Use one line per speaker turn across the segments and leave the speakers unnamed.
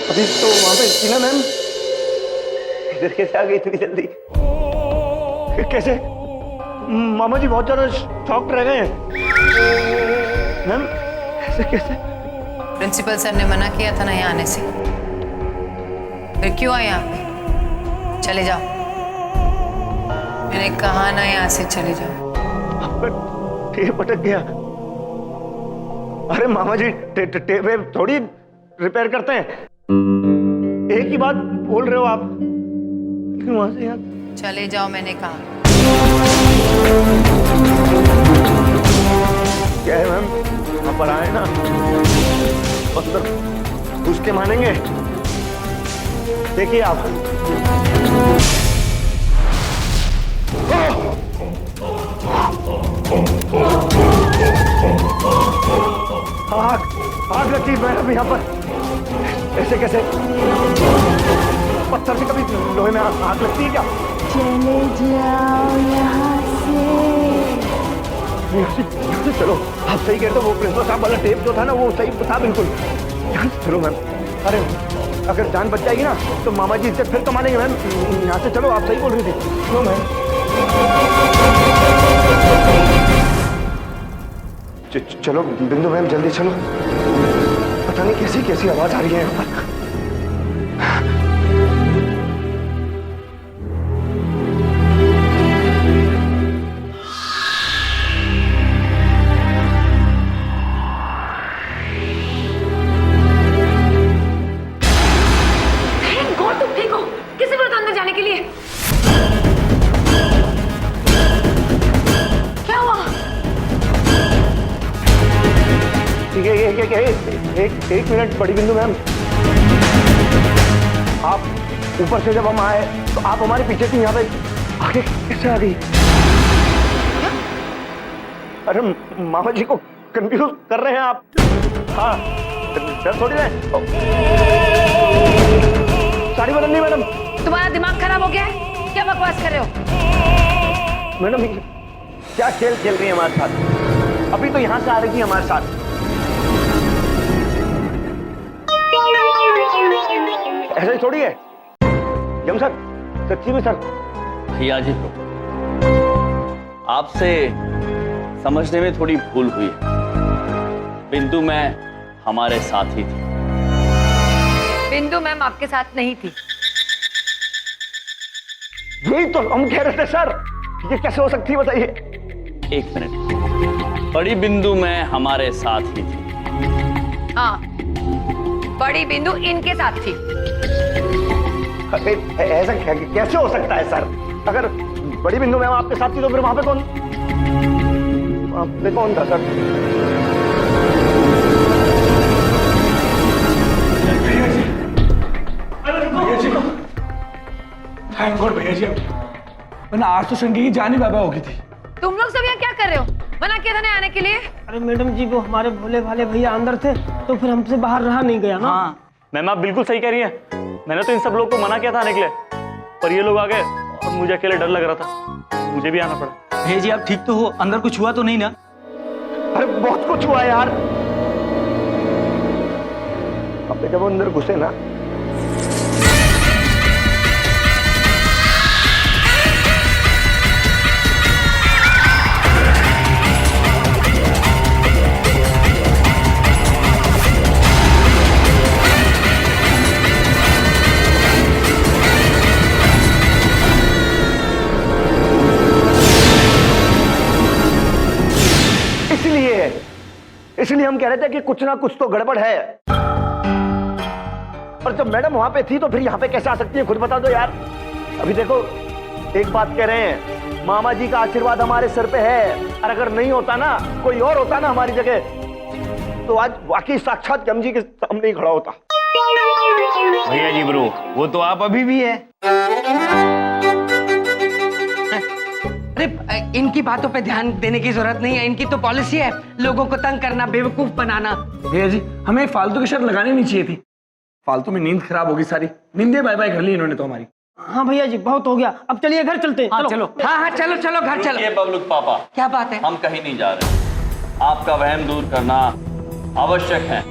अभी तो वहां पे थी ना मैम, इधर कैसे आ गई इतनी जल्दी? कैसे? मामा जी बहुत ज्यादा शॉक्ड रह गए हैं मैम। ऐसे कैसे?
प्रिंसिपल सर ने मना किया था ना यहाँ आने से, फिर क्यों आए यहाँ पे? चले जाओ, मैंने कहा ना यहाँ से चले जाओ।
टेप अटक गया। अरे मामा जी टेप थोड़ी रिपेयर करते हैं, एक ही बात बोल रहे हो आप, वहां से यहाँ
चले जाओ मैंने कहा।
क्या है मैम, वहां पर आए ना अंदर घुस के मानेंगे। देखिए आप, आग आग लगी मैडम यहाँ पर। ऐसे कैसे? पत्थर से कभी लोहे में आग लगती है क्या?
चले जाओ यहाँ से।
चलो, आप सही कहते हो, वो प्रिंसिपल साहब वाला टेप जो था ना वो सही था बिल्कुल। यहाँ से चलो मैम। अरे अगर जान बच जाएगी ना तो मामा जी इज्जत फिर कमा लेंगे मैम। यहाँ से चलो, आप सही बोल रही थी। चलो मैम। चलो बिंदु मैम जल्दी चलो, पता नहीं कैसी कैसी आवाज आ रही है यहाँ पर।
तुम ठीक हो? किसी बोला था अंदर जाने के लिए? क्या हुआ?
एक मिनट बड़ी बिंदु मैम, आप ऊपर से जब हम आए तो आप हमारे पीछे थी, यहाँ पे आगे कैसे आ गई? अरे मामा जी को कंफ्यूज कर रहे हैं आप। हाँ डर थोड़ी है। साड़ी बदलनी मैडम।
तुम्हारा दिमाग खराब हो गया है? क्या बकवास कर रहे हो?
मैडम क्या खेल खेल रही है हमारे साथ? अभी तो यहाँ से आ रही थी हमारे साथ। ऐसा ही थोड़ी है यम सर, सच्ची में सर।
भैया जी आपसे समझने में थोड़ी भूल हुई है। बिंदु मैं हमारे साथ ही थी।
बिंदु मैम आपके साथ नहीं थी।
यही तो हम कह रहे थे सर, ये कैसे हो सकती है बताइए?
एक मिनट, बड़ी बिंदु मैं हमारे साथ ही थी।
हाँ, बड़ी बिंदु इनके साथ थी।
ऐसा कैसे हो सकता है सर? अगर बड़ी बिंदु मैम आपके साथ थी तो फिर वहां पे कौन? वहां पे कौन था सर?
थैंक गॉड भैया जी, वरना आज तो शंकी की जान ही बाबा हो गई थी।
तुम लोग सब यहाँ क्या कर रहे हो? मना किया था ना आने के लिए।
अरे मैडम जी, वो हमारे भोले भाले भैया अंदर थे तो फिर हमसे बाहर रहा नहीं गया ना।
हाँ मैम आप बिल्कुल सही कह रही हैं। मैंने तो इन सब लोग को मना किया था आने के लिए, पर ये लोग आ गए और मुझे अकेले डर लग रहा था, मुझे भी आना पड़ा।
भैया जी आप ठीक तो हो? अंदर कुछ हुआ तो नहीं ना?
अरे बहुत कुछ हुआ यार। अब जब अंदर घुसे ना, इसलिए हम कह रहे थे कि कुछ ना कुछ तो गड़बड़ है। और जब मैडम वहां पे थी तो फिर यहाँ पे कैसे आ सकती है, खुद बता दो यार। अभी देखो, एक बात कह रहे हैं, मामा जी का आशीर्वाद हमारे सर पे है, और अगर नहीं होता ना, कोई और होता ना हमारी जगह, तो आज वाकई साक्षात यम जी के सामने ही खड़ा होता।
भैया जी ब्रो, वो तो आप अभी भी है।
अरे इनकी बातों पे ध्यान देने की जरूरत नहीं है, इनकी तो पॉलिसी है लोगों को तंग करना, बेवकूफ बनाना।
भैया जी हमें फालतू की शर्त लगानी नहीं चाहिए थी, फालतू में नींद खराब होगी सारी। नींदे बाय बाय कर ली इन्होंने तो हमारी।
हाँ भैया जी बहुत हो गया, अब चलिए घर चलते हैं।
चलो हाँ चलो चलो घर चलो।
ये बबलू पापा,
क्या बात है?
हम कहीं नहीं जा रहे, आपका वहम दूर करना आवश्यक है।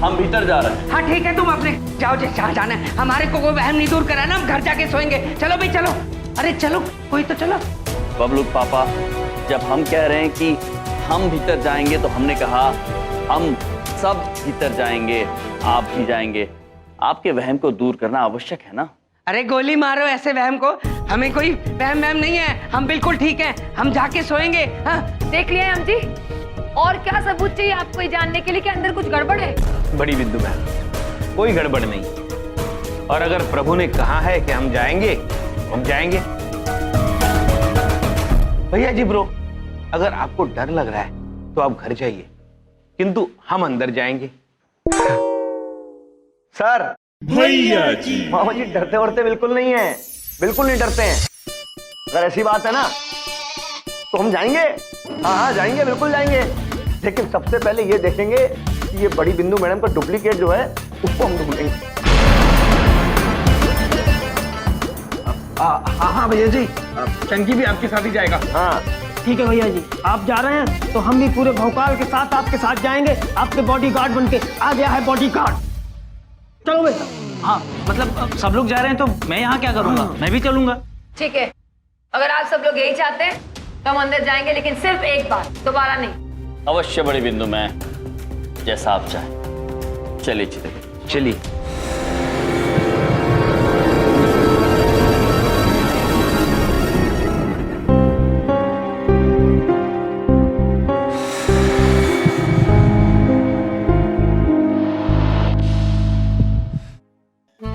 हम भीतर जा रहे हैं।
हाँ ठीक है, तुम अपने जाओ जहाँ जाना है, हमारे को कोई वहम नहीं दूर कराना, हम घर जाके सोएंगे। चलो भाई चलो, अरे चलो कोई तो चलो।
बबलू पापा, जब हम कह रहे हैं कि हम भीतर जाएंगे तो हमने कहा हम सब भीतर जाएंगे, आप भी जाएंगे। आपके वहम को दूर करना आवश्यक है ना।
अरे गोली मारो ऐसे वहम को, हमें कोई वहम नहीं है, हम बिल्कुल ठीक हैं, हम जाके सोएंगे। हाँ
देख लिया हम जी, और क्या सबूत चाहिए आपको ये जानने के लिए कि अंदर कुछ गड़बड़ है?
बड़ी बिंदु बहन, कोई गड़बड़ नहीं। और अगर प्रभु ने कहा है कि हम जाएंगे, हम जाएंगे। भैया जी ब्रो, अगर आपको डर लग रहा है तो आप घर जाइए, किंतु हम अंदर जाएंगे।
सर भैया जी, मामा जी डरते वरते बिल्कुल नहीं है, बिल्कुल नहीं डरते हैं। अगर ऐसी बात है ना तो हम जाएंगे। हाँ हाँ जाएंगे, बिल्कुल जाएंगे। लेकिन सबसे पहले ये देखेंगे कि ये बड़ी बिंदु मैडम का डुप्लीकेट जो है उसको हम ढूंढेंगे।
हाँ हाँ भैया जी, चंकी भी आपके साथ ही जाएगा।
हाँ
ठीक है भैया जी, आप जा रहे हैं तो हम भी पूरे भौकाल के साथ आपके साथ जाएंगे, आपके बॉडीगार्ड बनके। आ गया है बॉडीगार्ड। चलो बेटा।
हाँ मतलब अब सब लोग जा रहे हैं तो मैं यहाँ क्या करूँगा? मैं भी चलूंगा।
ठीक है, अगर आप सब लोग यही चाहते हैं तो हम अंदर जाएंगे, लेकिन सिर्फ एक बार, दोबारा नहीं।
अवश्य बड़ी बिंदु में, जैसा आप चाहें। चलिए चलिए
चलिए।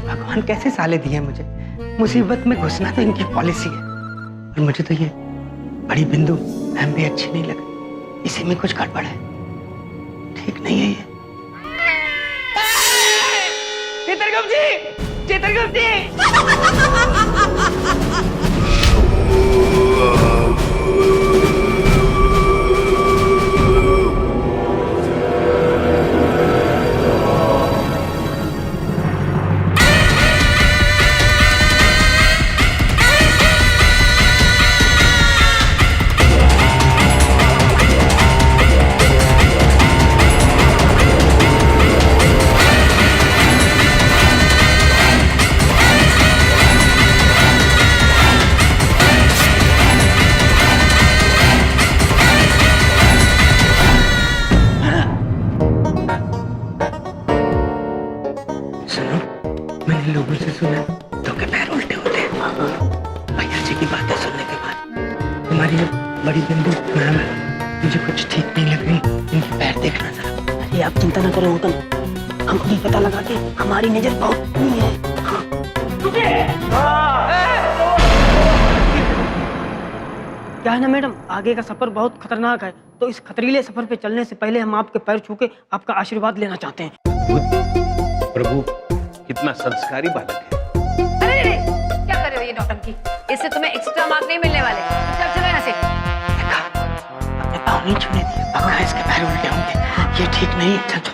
भगवान कैसे साले दिए मुझे, मुसीबत में घुसना तो इनकी पॉलिसी है। और मुझे तो ये बड़ी बिंदु हम भी अच्छी नहीं लगी, इसी में कुछ गड़बड़ है, ठीक नहीं है ये। चित्रगुप्त जी, चित्रगुप्त जी। मैंने लोगों से सुना तो के पैर उल्टे होते हैं। भैया जी की बातें सुनने के बाद हमारी जो बड़ी बिंदु मैम है, मुझे कुछ ठीक नहीं लग रही। इनके पैर देखना जरा।
अरे आप चिंता ना करो अंकल, हम अभी पता लगा के, हमारी नजर बहुत नहीं है। क्या है ना मैडम, आगे का सफर बहुत खतरनाक है, तो इस खतरीले सफर पे चलने से पहले हम आपके पैर छू के आपका आशीर्वाद लेना चाहते हैं।
प्रभु कितना संस्कारी बालक है।
अरे क्या कर रहे हो ये नौटंकी? इससे तुम्हें एक्स्ट्रा मार्क नहीं मिलने वाले। चलो यहाँ से।
अपने पाँव नहीं छूने दिए, पक्का इसके पैर उल्टे होंगे, ये ठीक नहीं है। चल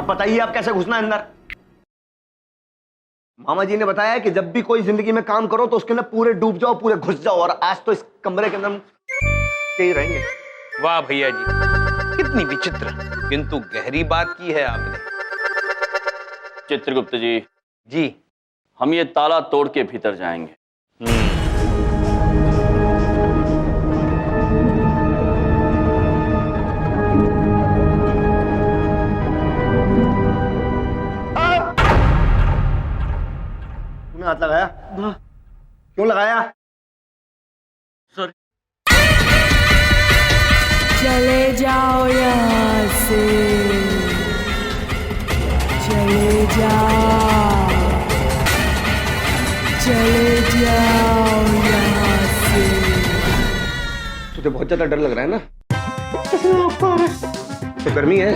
बताइए आप कैसे घुसना है अंदर? मामा जी ने बताया कि जब भी कोई जिंदगी में काम करो तो उसके अंदर पूरे डूब जाओ, पूरे घुस जाओ, और आज तो इस कमरे के अंदर यही रहेंगे।
वाह भैया जी, कितनी विचित्र किंतु गहरी बात की है आपने।
चित्रगुप्त जी,
जी
हम ये ताला तोड़ के भीतर जाएंगे।
हाथ लगाया? क्यों लगाया?
सॉरी।
चले जाओ यहाँ से, चले जाओ, चले जाओ यहाँ से।
मुझे बहुत ज्यादा डर लग रहा है ना। तो गर्मी है,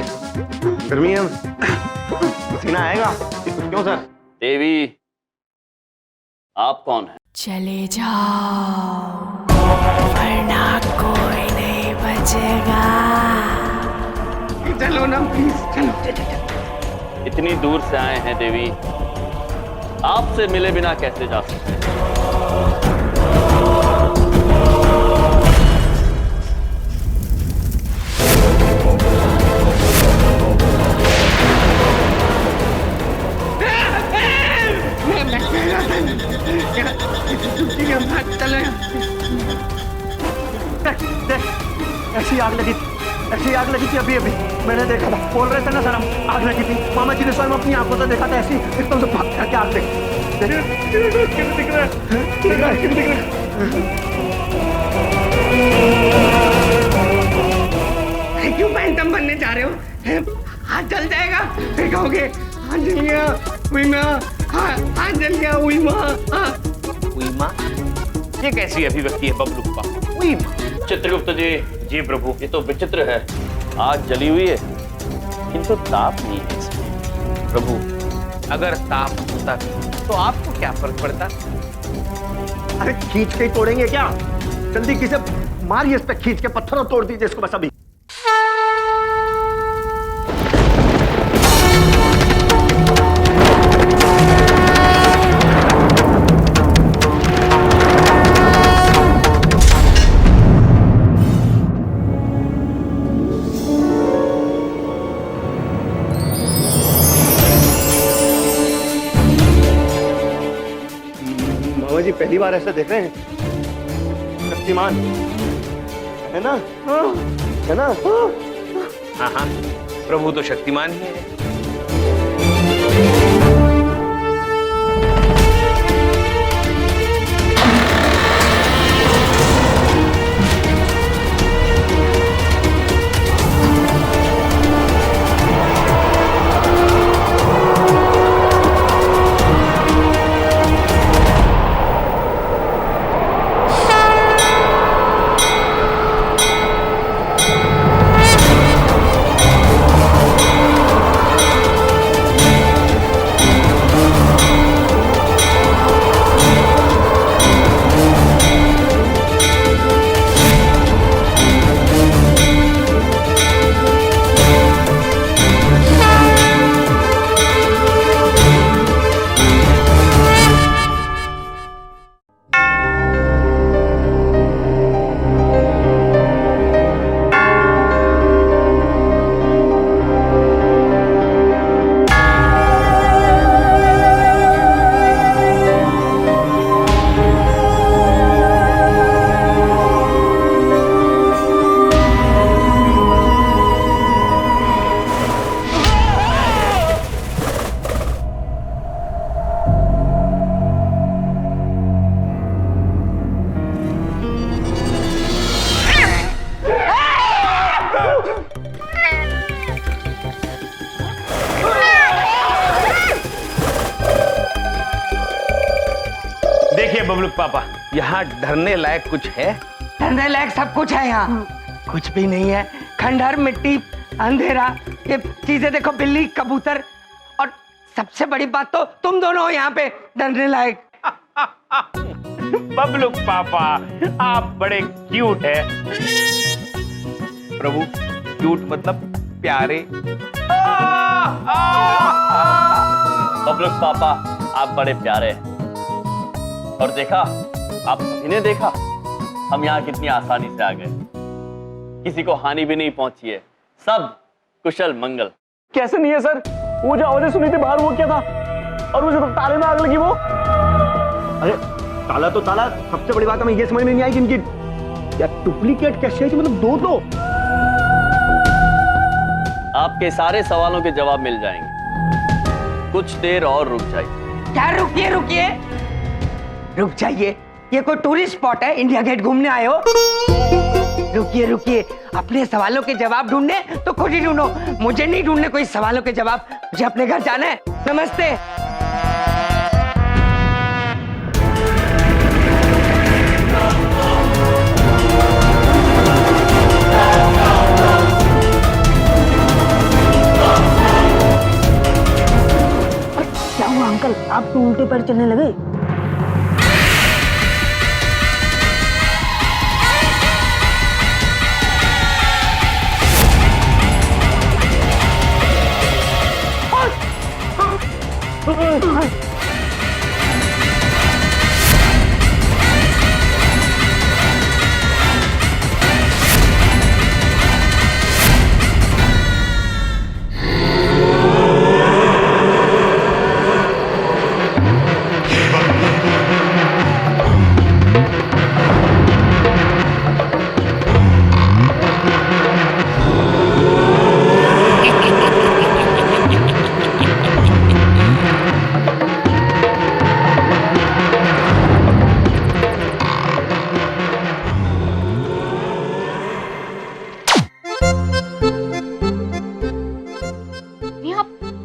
गर्मी है, पसीना आएगा। क्यों सर?
देवी, आप कौन है?
चले जाओ वरना कोई नहीं बचेगा।
चलो ना प्लीज, चलो।
इतनी दूर से आए हैं देवी, आपसे मिले बिना कैसे जा सकते हैं?
ऐसी आग लगी थी अभी अभी मैंने देखा था। बोल रहे थे ना सर, हम आग लगी थी। मामा जी ने स्वयं अपनी आंखों से देखा था। ऐसी एकदम से भाग करके आग दिख रहा
है। क्यों पैंटम बनने जा रहे हो? हाथ जल जाएगा फिर कहोगे हाथ जल गया, हुई माँ, हाथ जल गया, हुई माँ।
हुई माँ? ये कैसी अभिव्यक्ति है बबलू पापा? हुई माँ?
चित्रगुप्त जी,
जी प्रभु।
ये तो विचित्र है। आग जली हुई है किंतु ताप नहीं है इसमें।
प्रभु, अगर ताप होता तो आपको क्या फर्क पड़ता?
अरे खींच के ही तोड़ेंगे क्या? जल्दी किसे मारिए इस पे, खींच के पत्थरों तोड़ दीजिए इसको बस अभी। जी पहली बार ऐसा देख रहे हैं। शक्तिमान है ना? है ना?
हाँ हाँ, प्रभु तो शक्तिमान ही है। देखिए बबलू पापा, यहाँ डरने लायक कुछ है?
डरने लायक सब कुछ है यहाँ। कुछ भी नहीं है। खंडहर, मिट्टी, अंधेरा, ये चीजें देखो, बिल्ली, कबूतर, और सबसे बड़ी बात तो तुम दोनों हो यहाँ पे डरने लायक।
बबलू पापा, आप बड़े क्यूट है। प्रभु, क्यूट मतलब प्यारे।
बबलू पापा, आप बड़े प्यारे हैं। और देखा, आप सभी ने देखा हम यहाँ कितनी आसानी से आ गए। किसी को हानि भी नहीं पहुंची है, सब कुशल मंगल।
कैसे नहीं है सर? वो जो आवाजें सुनी थी बाहर, वो क्या था? और मुझे तो ताले में आग लगी वो।
अरे ताला तो ताला, सबसे बड़ी बात हमें ये समझ में नहीं आई कि इनकी डुप्लीकेट कैसे है? मतलब दो तो।
आपके सारे सवालों के जवाब मिल जाएंगे। कुछ देर और रुक जाइए।
क्या रुकिए रुकिए? रुक जाइए, ये कोई टूरिस्ट स्पॉट है? इंडिया गेट घूमने आए हो? रुकिए रुकिए, अपने सवालों के जवाब ढूंढने तो खुद ही ढूंढो, मुझे नहीं ढूंढने कोई सवालों के जवाब। मुझे अपने घर जाना है। नमस्ते।
उल्टे पैर चलने लगे।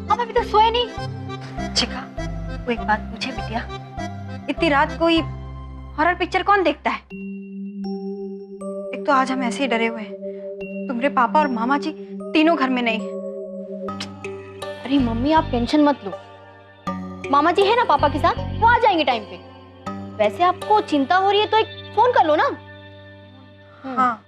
आप अभी तक सोए नहीं? चिका, वो एक बात पूछे बिटिया, इतनी रात कोई हॉरर पिक्चर कौन देखता है? एक तो आज हम ऐसे ही डरे हुए हैं, तुम्हारे पापा और मामा जी तीनों घर में नहीं।
अरे मम्मी आप टेंशन मत लो, मामा जी है ना पापा के साथ, वो आ जाएंगे टाइम पे। वैसे आपको चिंता हो रही है तो एक फोन कर लो ना।
हाँ।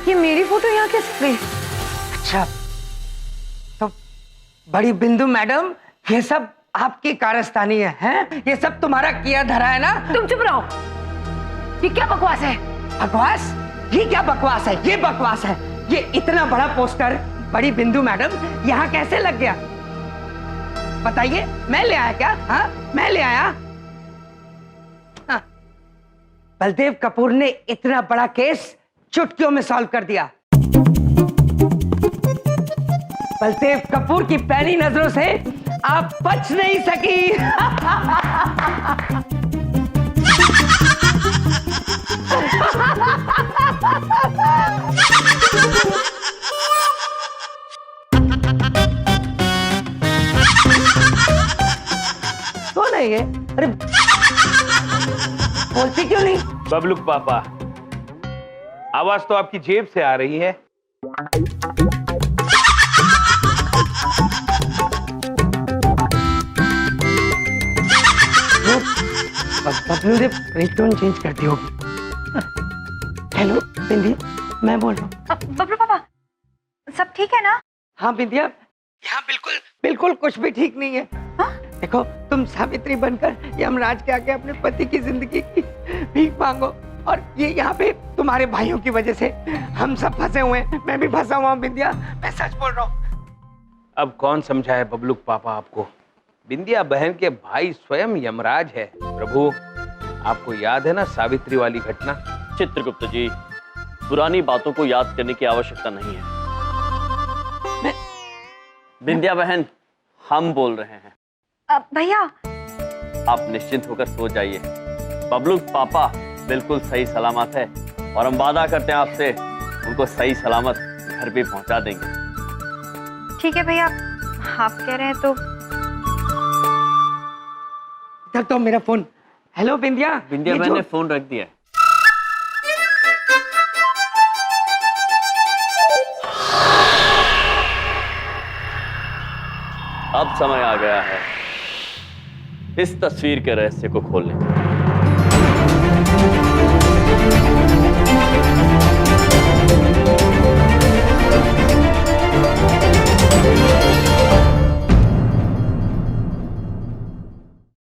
ये मेरी फोटो यहाँ कैसे गई?
अच्छा, तो बड़ी बिंदु मैडम, ये सब आपकी कारस्तानी है? ये सब तुम्हारा किया धरा है ना?
तुम चुप रहो। ये क्या बकवास है?
बकवास? ये क्या बकवास है? ये बकवास है। ये इतना बड़ा पोस्टर बड़ी बिंदु मैडम यहाँ कैसे लग गया? बताइए, मैं ले आया क्या? हाँ, मैं ले आया। हाँ। बलदेव कपूर ने इतना बड़ा केस चुटकियों में सॉल्व कर दिया। बलदेव कपूर की पैनी नजरों से आप बच नहीं सकी। कौन है ये? अरे बोलती क्यों नहीं?
बबलू पापा, आवाज तो आपकी जेब से आ रही है।
बबलू ने रिंगटोन चेंज कर दी होगी। हेलो बिंदी, मैं बोल रहा हूँ।
बबलू पापा, सब ठीक है ना?
हाँ बिंदिया, यहाँ बिल्कुल बिल्कुल कुछ भी ठीक नहीं है।
हाँ?
देखो, तुम सावित्री बनकर यमराज के आगे अपने पति की जिंदगी की भीख मांगो, और ये यहाँ पे तुम्हारे भाइयों की वजह से हम सब फंसे हुए हैं। मैं भी फंसा हुआ हूँ बिंदिया, मैं सच बोल रहा हूँ।
अब कौन समझाए बबलू पापा आपको? बिंदिया बहन के भाई स्वयं यमराज है। प्रभु, आपको याद है ना सावित्री वाली घटना?
चित्रगुप्त जी, पुरानी बातों को याद करने की आवश्यकता नहीं है। बिंदिया बहन, हम बोल रहे हैं।
भैया,
आप निश्चिंत होकर सो जाइए। बबलू पापा बिल्कुल सही सलामत है, और हम वादा करते हैं आपसे, उनको सही सलामत घर पे पहुंचा देंगे।
ठीक है भैया, आप कह रहे हैं तो।
इधर तो मेरा फोन। हेलो बिंदिया।
बिंदिया बहन ने फोन रख दिया है। अब समय आ गया है इस तस्वीर के रहस्य को खोलने का।